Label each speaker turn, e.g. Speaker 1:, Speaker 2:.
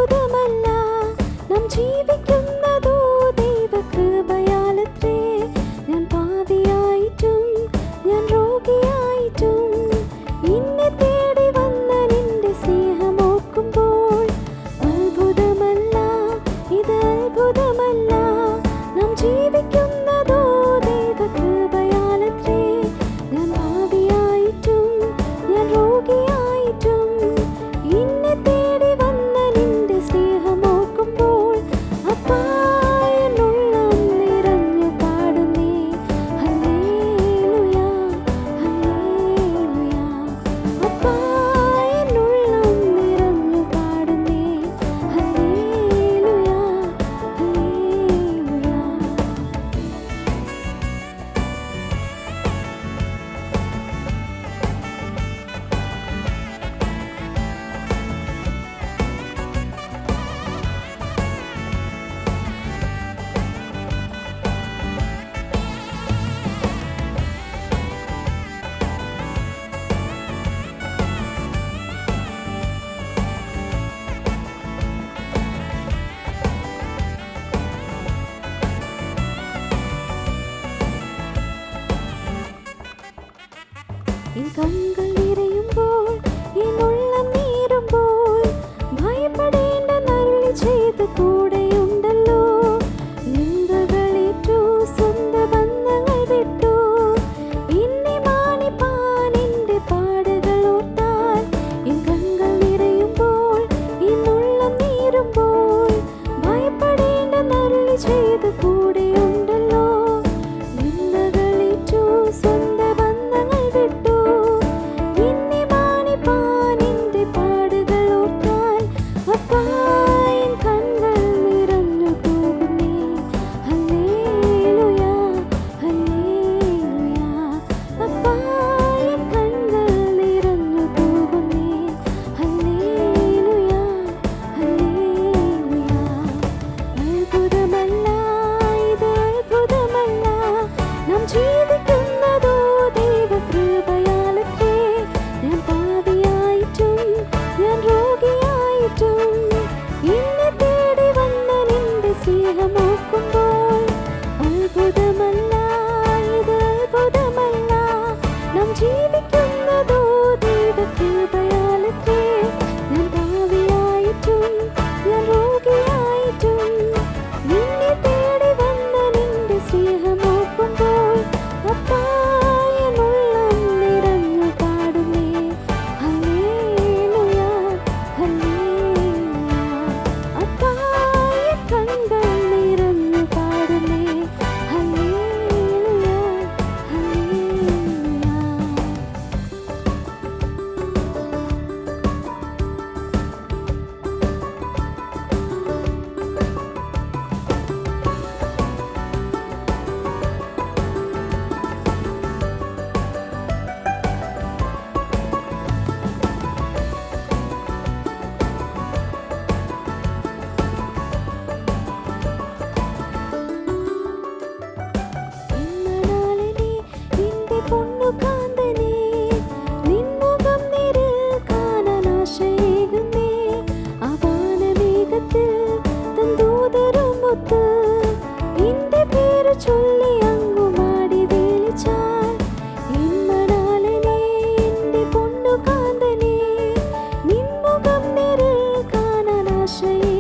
Speaker 1: അത്ഭുതമല്ല നാം ജീവിക്കുന്നതോ ദൈവകൃപയാലത്രേ. ഞാൻ പാപിയായിട്ടും ഞാൻ രോഗിയായിട്ടും എന്നെ തേടി വന്ന നിന്റെ സ്നേഹം ഓർക്കുമ്പോൾ അത്ഭുതമല്ല, ഇത് അത്ഭുതമല്ല നാം ജീവിക്കുന്നതോ ദൈവകൃപയാലത്രേ. ഞാൻ പാപിയായിട്ടും ഞാൻ രോഗിയായിട്ടും എന്നെ തേടി വന്ന നിന്റെ സ്നേഹം ഓർക്കുമ്പോൾ അപ്പാ എന്നുള്ളം നിറഞ്ഞു പാടുന്നേ ഹല്ലേലൂയ ഹല്ലേലൂയ. അപ്പാ എന്നുള്ളം നിറഞ്ഞു പാടുന്നേ ഹല്ലേലൂയ ഹല്ലേലൂയ. എൻ കണ്ണുകൾ നിറയുമ്പോൾ എൻ ഉള്ളം നീറുമ്പോൾ ഭയപ്പെടേണ്ടെന്നരുളി ചെയ്ത് കൂടെയുണ്ടല്ലോ. നിന്ദകളേറ്റു സ്വന്തം ബന്ധങ്ങൾ വിട്ടു എന്നെ മാനിപ്പാൻ എന്റെ പാടുകൾ ഓർത്താൽ. എൻ കണ്ണുകൾ നിറയുമ്പോൾ എൻ ഉള്ളം നീറുമ്പോൾ ഭയപ്പെടേണ്ടെന്നരുളി ചെയ്ത് കൂടെയുണ്ടല്ലോ. നിന്ദകളേറ്റു സ്വന്തം ബന്ധങ്ങൾ വിട്ടു എന്നെ മാനിപ്പാൻ എന്റെ പാടുകൾ ഓർത്താൽ. അപ്പാ എൻ കണ്ണുകൾ നിറഞ്ഞു പോകുന്നേ ഹല്ലേലൂയ ഹല്ലേലൂയ. അപ്പാ എൻ കണ്ണുകൾ നിറഞ്ഞു പോകുന്നേ ഹല്ലേലൂയ ഹല്ലേലൂയ. അത്ഭുതമല്ല, ഇത് അത്ഭുതമല്ല നാം ജീവിക്കുന്നതോ ദൈവകൃപയാലത്രേ. ഞാൻ പാപിയായിട്ടും ഞാൻ രോഗിയായിട്ടും എന്നെ തേടി വന്ന നിന്റെ സ്നേഹം ഓർക്കുമ്പോൾ അത്ഭുതമല്ല, ഇത് അത്ഭുതമല്ല നാം ജീവിക്കുന്നതോ ദൈവകൃപയാലത്രേ. ഞാൻ പാപിയായിട്ടും ഞാൻ രോഗിയായിട്ടും എന്നെ തേടി വന്ന നിന്റെ സ്നേഹം ഓർക്കുമ്പോൾ അപ്പാ എന്നുള്ളം നിറഞ്ഞു പാടുന്നേ ഹല്ലേലൂയ ഹല്ലേലൂയ. അപ്പാ എൻ കണ്ണുകൾ നിറഞ്ഞു പാടുന്നേ ഹല്ലേലൂയ ഹല്ലേലൂയ. ഇന്നനാളിനെ എന്റെ പൊന്നുകാന്തനെ നിൻമുഖം നേരിൽ കാണാൻ ആശയേകുന്നേ. ആവാനമേഘത്തിൽ തൻ ദൂതരുമൊത്ത് എന്റെ പേര് ചൊല്ലി അങ്ങുമാടി വിളിച്ചാൽ. ഇന്നനാളിനെ എന്റെ പൊന്നുകാന്തനെ നിൻമുഖം നേരിൽ കാണാൻ ആശയേകുന്നേ.